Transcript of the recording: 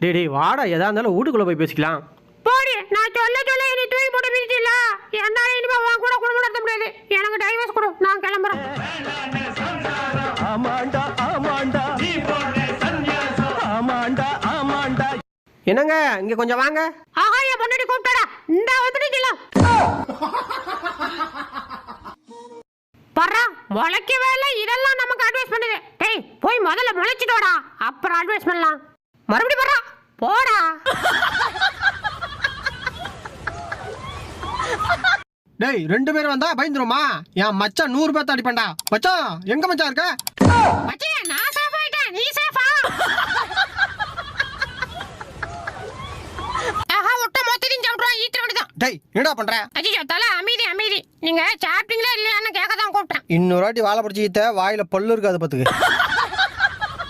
டேய் வாடா, எதா இருந்தாலும் வீட்டுக்குள்ள போய் பேசிக்கலாம். போடி, நான் சொல்ல நீ தூக்கி போட்டு மிதிச்சில. என்னால இனிமே உன் கூட குடும்பம் நடத்த முடியாது. எனக்கு டைவர்ஸ் கொடு, நான் கிளம்புறேன். ஆமாண்டா ஆமாண்டா நீ போடுற சன்னியாசம். ஆமாண்டா ஆமாண்டா. என்னங்க இங்க கொஞ்சம் வாங்க. ஆஹா, என் பொண்டாட்டி கூப்பிட்டாடா. இந்த வந்துட்டீங்களா? பர்றா, முளைக்கவே இல்லை. இதெல்லாம் நமக்கு அட்வைஸ் பண்ணுது. டேய், போய் முதல்ல முளைச்சிட்டு வாடா, அப்புறம் அட்வைஸ் பண்ணலாம். மறுபடியும் பர்றா, போடா. டேய் 2 பேர் வந்தா பயந்துருமா? என் மச்சான் 100 பேர்த்த அடிப்பண்டா. மச்சான் எங்க மச்சான் இருக்க? மச்சான், நான் சேஃப் ஆயிட்டேன், நீ சேஃபா? ஆஹா, ஒட்ட மொத்தத்தையும் சாப்பிடுறோம், ஈத்திர வேண்டியதான். டேய் என்னடா பண்ற? ஐயோ தல, அமைதி. நீங்க சாப்பிட்டீங்களா இல்லையான்னு கேட்க தான் கூப்பிட்டேன். இன்னொரு வாட்டி வாழை பிடிச்சி வாயில பல்லு இருக்காது பாத்துக்கு.